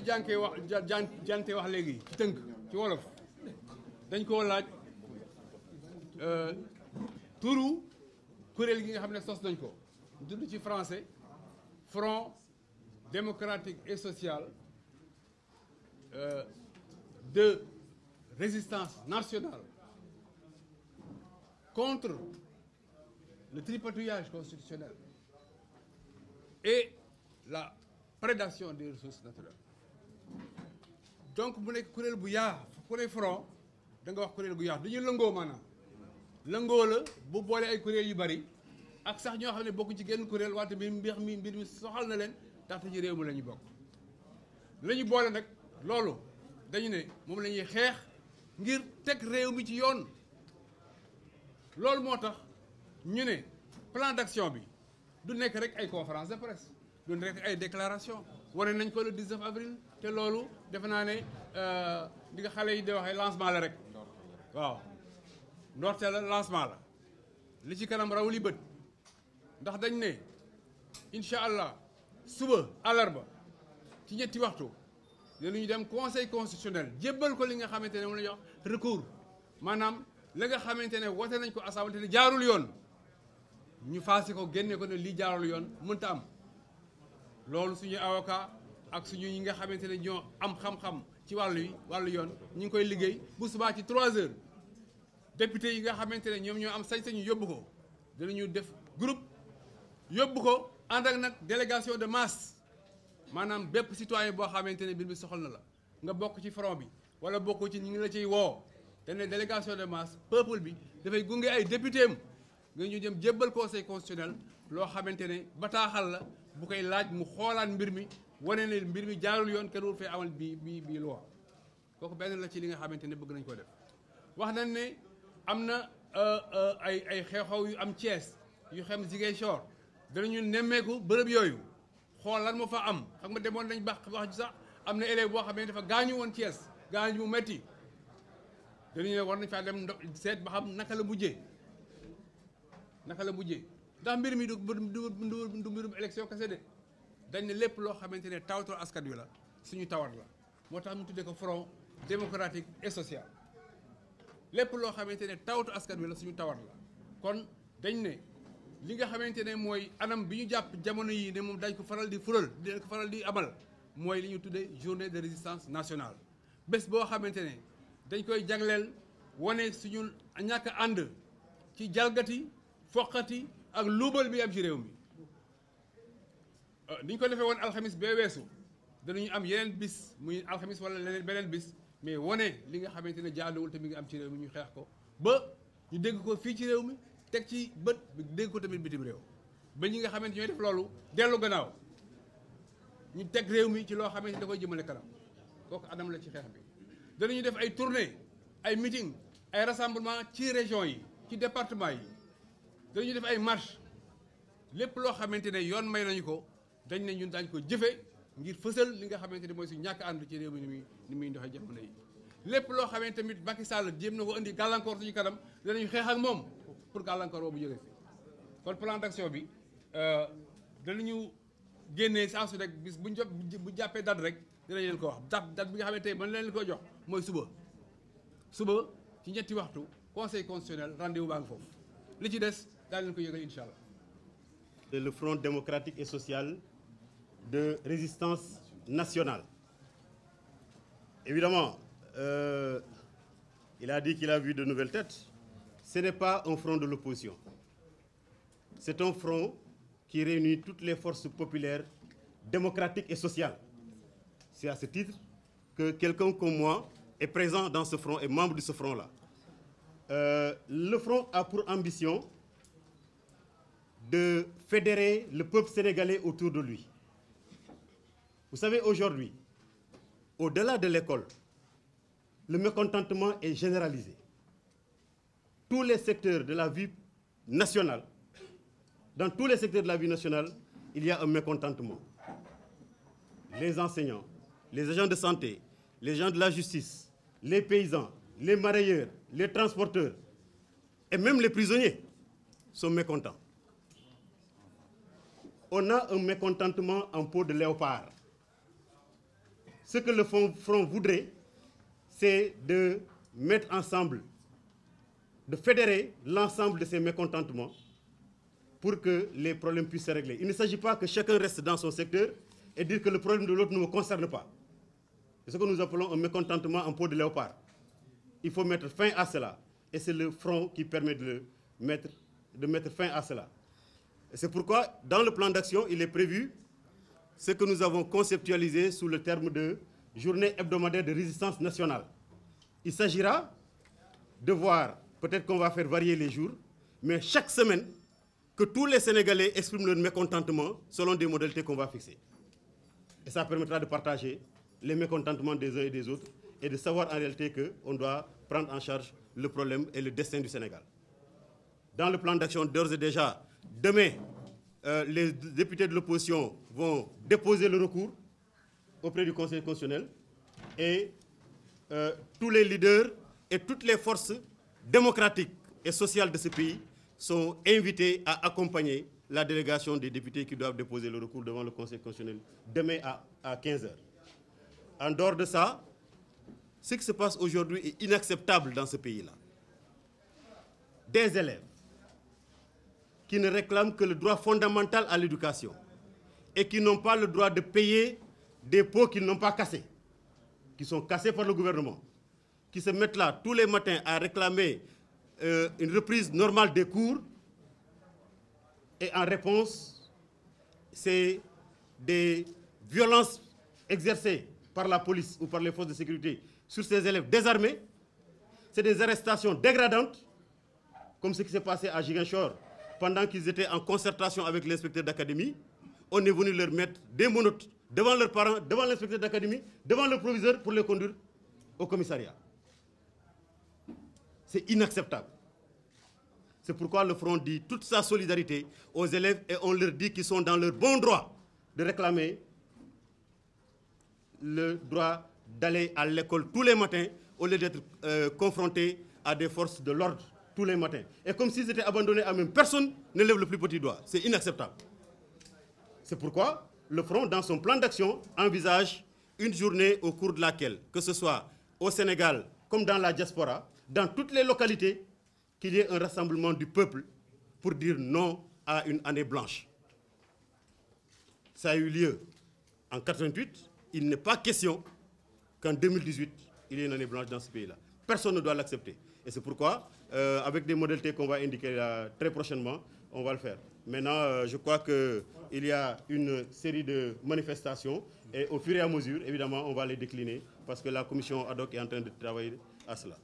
jànkee wax jante wax léegi ci tënk ci wolof dañ koo laaj turu kuréel gi nga xam ne sos nañ ko tudd ci français Front démocratique et social de résistance nationale contre le tripatouillage constitutionnel et la prédation des ressources naturelles. Donc bu nekk kuréel bu yaa ku ne front da nga wax kuréel gu yaa dañuy lëngoo maanaam lëngoo la bu boole ay kuréel yu bari ak sax ñoo xam ne bokk ci genn kuréel wante mbir mi soxal na leen taxte ci réew mi la ñu bokk la ñu boole nag loolu dañu ne moom la ñuy xeex ngir teg réew mi ci yoon loolu moo tax ñu ne plan d'action bi du nekk rek ay conférence de presse du nekk ay déclaration wane nañ ko le 19 avril te loolu defe naa ne di nga xale yi di waxee lancement la rek waaw ndorte la lancement la li ci kanam raw li bët ndax dañ ne incha allah suba àllarba ci ñetti waxtu dinañu dem conseil constitutionnel jébbal ko li nga xamante ne moom la ñuy wax recours maanaam la nga xamante ne wote nañ ko assemblée te jaarul yoon ñu faase ko génne ko ne lii jaarul yoon mënta am loolu suñu avocat ak suñu ñi nga xamante ne ñoo am xam-xam ci wàllu yoon ñu ngi koy liggéey bu subaa ci 3 heures député yi nga xamante ne ñoom ñoo am sañ-sañu yóbbu ko dinañu def groupe yóbbu ko ànd ak nag délégation de masse maanaam bépp citoyen boo xamante ne mbir mi soxal na la nga bokk ci front bi wala bokk ci ñi ngi la ciy woo te ne délégation de masse peuple bi dafay gunge ay député am nga ñu jëm jébbal conseil constitutionnel loo xamante ne bataaxal la bu koy laaj mu xoolaat mbir mi wane ne mbir mi jaarul yoon kenn wul fee amal bii loi kooku benn la ci li nga xamante ne bëgg nañ ko def wax nañ ne am na ay xew-xew yu am Thiès yu xem Ziguinchor danañu nemmeeku bërëb yooyu xool lan moo fa am xam nga demoon nañ baax wax ji sax am na élève boo xam ne dafa gaañu woon Thiès gaañu mu metti danañu ne war nañ faa dem seet ba xam naka la mujjee ndax mbir mi du mbirum élection kese de dañ ne lépp loo xamante ne tawatul askan wi la suñu tawat la moo tax mu tuddee ko front démocratique et social lépp loo xamante ne tawatu askan wi la suñu tawat la kon dañ ne li nga xamante ne mooy anam bi ñu jàpp jamono yi ne moom dañ ko faral di dañ ko faral di amal mooy li ñu tuddee journée de résistance nationale bés boo xamante ne dañ koy jagleel wane suñu ñàkk ànd ci jalgati foqati ak luubal bi am ci réew mi ni ñu ko defee woon alxamis bee weesu danañu am yeneen bis muy alxamis wala leneen beneen bis mais wane li nga xamante ne jaaduwul te mi ngi am ci réew mi ñu xeex ko ba ñu dégg ko fii ci réew mi teg ci bët dégg ko tamit bitim réew ba ñi nga xamante ñooy def loolu dellu gannaaw ñu teg réew mi ci loo xamante da koy jëmale kanam kooku anam la ci xeex bi danañu def ay tournée ay meeting ay rassemblement ci région yi ci département yi danañu def ay marche lépp loo xamante ne yoon may nañu ko dañ ne ñun daañu ko jëfe ngir fësal li nga xamante ne mooy suñu ñàkk ànd ci réew mi ni muy doxee jamono yi lépp loo xamante tamit Macky Sall jéem na ko indi gàllankoor suñu kanam danañu xeex ak moom pour gàllankoor boobu jógee fi kon plan d'action bi danañu génnee saa su rek bis bu jàppee date rek dinañ leen ko wax date bi nga xamante ne mën leen ko jox mooy suba ci ñetti waxtu conseil constitutionnel rendez-vous baa ngi foofu li ci des daal leen ko yëgal incha allah. Le Front démocratique et social de résistance nationale. Évidemment, il a dit qu'il a vu de nouvelles têtes. Ce n'est pas un front de l'opposition. C'est un front qui réunit toutes les forces populaires, démocratiques et sociales. C'est à ce titre que quelqu'un comme moi est présent dans ce front et membre de ce front-là. Le front a pour ambition de fédérer le peuple sénégalais autour de lui. Vous savez, aujourd'hui, au-delà de l'école, le mécontentement est généralisé. Tous les secteurs de la vie nationale, dans tous les secteurs de la vie nationale, il y a un mécontentement. Les enseignants, les agents de santé, les gens de la justice, les paysans, les marailleurs, les transporteurs et même les prisonniers sont mécontents. On a un mécontentement en peau de léopard. ce que le front voudrait, c'est de mettre ensemble, de fédérer l'ensemble de ces mécontentements pour que les problèmes puissent se régler. Il ne s'agit pas que chacun reste dans son secteur et dire que le problème de l'autre ne me concerne pas. C'est ce que nous appelons un mécontentement en peau de léopard. Il faut mettre fin à cela. Et c'est le front qui permet de mettre fin à cela. C'est pourquoi, dans le plan d'action, il est prévu ce que nous avons conceptualisé sous le terme de journée hebdomadaire de résistance nationale. Il s'agira de voir, peut-être qu'on va faire varier les jours, mais chaque semaine, que tous les Sénégalais expriment leur mécontentement selon des modalités qu'on va fixer. Et ça permettra de partager les mécontentements des uns et des autres et de savoir en réalité qu'on doit prendre en charge le problème et le destin du Sénégal. Dans le plan d'action, d'ores et déjà, demain, les députés de l'opposition vont déposer le recours auprès du Conseil constitutionnel et tous les leaders et toutes les forces démocratiques et sociales de ce pays sont invités à accompagner la délégation des députés qui doivent déposer le recours devant le Conseil constitutionnel demain à 15h. En dehors de ça, ce qui se passe aujourd'hui est inacceptable dans ce pays-là. Des élèves qui ne réclament que le droit fondamental à l'éducation et qui n'ont pas le droit de payer des pots qu'ils n'ont pas cassés, qui sont cassés par le gouvernement, qui se mettent là tous les matins à réclamer une reprise normale des cours, et en réponse, c'est des violences exercées par la police ou par les forces de sécurité sur ces élèves désarmés. C'est des arrestations dégradantes, comme ce qui s'est passé à Ziguinchor pendant qu'ils étaient en concertation avec l'inspecteur d'académie. On est venu leur mettre des menottes devant leurs parents, devant l'inspecteur d'académie, devant le proviseur pour les conduire au commissariat. C'est inacceptable. C'est pourquoi le Front dit toute sa solidarité aux élèves et on leur dit qu'ils sont dans leur bon droit de réclamer le droit d'aller à l'école tous les matins au lieu d'être confrontés à des forces de l'ordre tous les matins. Et comme s'ils étaient abandonnés à eux-mêmes, personne ne lève le plus petit doigt. C'est inacceptable. C'est pourquoi le Front, dans son plan d'action, envisage une journée au cours de laquelle, que ce soit au Sénégal comme dans la diaspora, dans toutes les localités, qu'il y ait un rassemblement du peuple pour dire non à une année blanche. Ça a eu lieu en 1988. Il n'est pas question qu'en 2018, il y ait une année blanche dans ce pays-là. Personne ne doit l'accepter. Et c'est pourquoi, avec des modalités qu'on va indiquer très prochainement, on va le faire. Maintenant, je crois qu'il y a une série de manifestations et au fur et à mesure, évidemment, on va les décliner parce que la commission ad hoc est en train de travailler à cela.